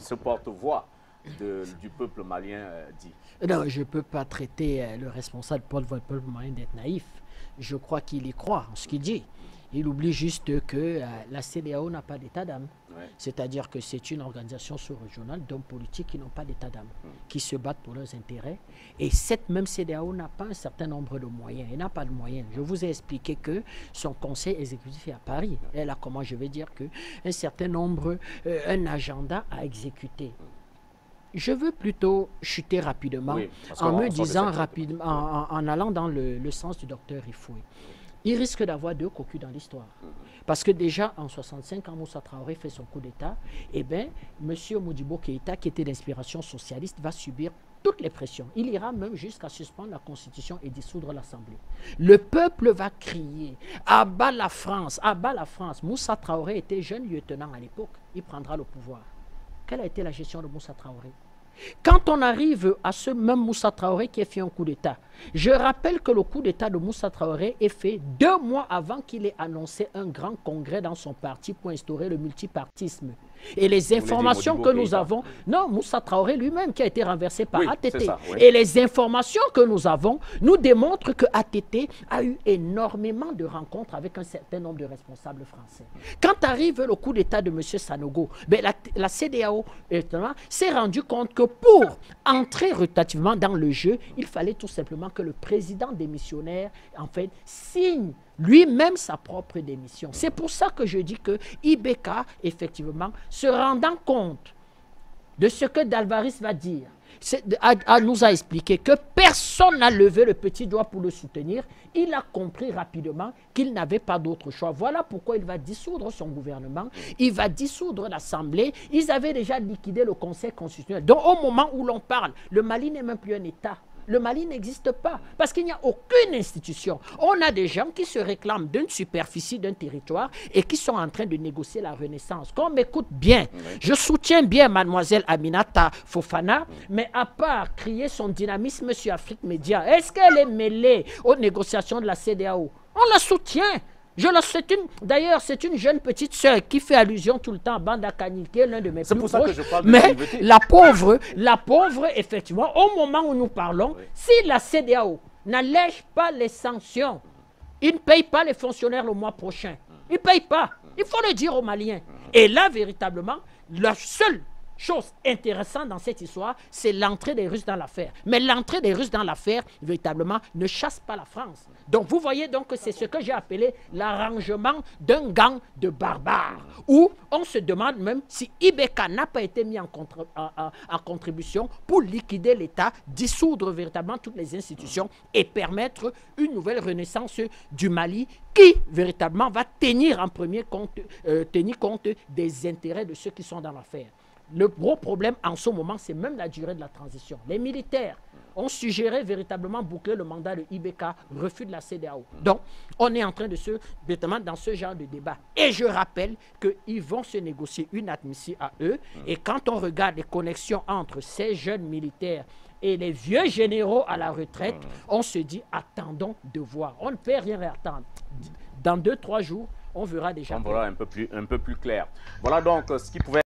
ce porte-voix du peuple malien dit? Non, je ne peux pas traiter le responsable du peuple malien d'être naïf. Je crois qu'il y croit en ce qu'il dit. Il oublie juste que la CEDEAO n'a pas d'état d'âme. Ouais. C'est-à-dire que c'est une organisation sous-régionale d'hommes politiques qui n'ont pas d'état d'âme, qui se battent pour leurs intérêts. Et cette même CEDEAO n'a pas un certain nombre de moyens. Elle n'a pas de moyens. Je vous ai expliqué que son conseil exécutif est à Paris. Elle a, comment je vais dire, qu'un certain nombre, un agenda à exécuter. Je veux plutôt chuter rapidement, oui, en me disant rapidement, en allant dans le sens du docteur Rifoué. Il risque d'avoir deux cocus dans l'histoire. Parce que déjà, en 65, quand Moussa Traoré fait son coup d'État, eh bien, M. Modibo Keïta, qui était d'inspiration socialiste, va subir toutes les pressions. Il ira même jusqu'à suspendre la Constitution et dissoudre l'Assemblée. Le peuple va crier « À bas la France, à bas la France ». Moussa Traoré était jeune lieutenant à l'époque. Il prendra le pouvoir. Quelle a été la gestion de Moussa Traoré? Quand on arrive à ce même Moussa Traoré qui a fait un coup d'État, je rappelle que le coup d'État de Moussa Traoré est fait 2 mois avant qu'il ait annoncé un grand congrès dans son parti pour instaurer le multipartisme. Et les informations que nous avons... Non, Moussa Traoré lui-même qui a été renversé par ATT. Ça, oui. Et les informations que nous avons nous démontrent que ATT a eu énormément de rencontres avec un certain nombre de responsables français. Quand arrive le coup d'État de M. Sanogo, ben la CEDEAO s'est rendu compte que pour entrer rotativement dans le jeu, il fallait tout simplement que le président démissionnaire, en fait, signe lui-même sa propre démission. C'est pour ça que je dis que IBK, effectivement, se rendant compte de ce que Dalvaris va dire, nous a expliqué que personne n'a levé le petit doigt pour le soutenir. Il a compris rapidement qu'il n'avait pas d'autre choix. Voilà pourquoi il va dissoudre son gouvernement. Il va dissoudre l'Assemblée. Ils avaient déjà liquidé le Conseil constitutionnel. Donc au moment où l'on parle, le Mali n'est même plus un État. Le Mali n'existe pas parce qu'il n'y a aucune institution. On a des gens qui se réclament d'une superficie, d'un territoire et qui sont en train de négocier la renaissance. Qu'on m'écoute bien, je soutiens bien mademoiselle Aminata Fofana, mais à part crier son dynamisme sur Afrique Média, est-ce qu'elle est mêlée aux négociations de la CEDEAO? On la soutient. D'ailleurs, c'est une jeune petite sœur qui fait allusion tout le temps à Banda Kanike, l'un de mes plus proches. C'est pour ça que je parle de mais la pauvre, effectivement, au moment où nous parlons, si la CEDEAO n'allège pas les sanctions, il ne paye pas les fonctionnaires le mois prochain. Il ne paye pas. Il faut le dire aux Maliens. Et là, véritablement, la seule chose intéressante dans cette histoire, c'est l'entrée des Russes dans l'affaire. Mais l'entrée des Russes dans l'affaire, véritablement, ne chasse pas la France. Donc, vous voyez donc que c'est ce que j'ai appelé l'arrangement d'un gang de barbares, où on se demande même si IBK n'a pas été mis en contribution pour liquider l'État, dissoudre véritablement toutes les institutions et permettre une nouvelle renaissance du Mali qui, véritablement, va tenir en premier compte, tenir compte des intérêts de ceux qui sont dans l'affaire. Le gros problème en ce moment, c'est même la durée de la transition. Les militaires ont suggéré véritablement boucler le mandat de IBK, refus de la CEDEAO. Donc, on est en train de véritablement dans ce genre de débat. Et je rappelle qu'ils vont se négocier une admission à eux. Et quand on regarde les connexions entre ces jeunes militaires et les vieux généraux à la retraite, on se dit, attendons de voir. On ne peut rien attendre. Dans 2-3 jours, on verra déjà. On verra un peu plus clair. Voilà donc ce qui pouvait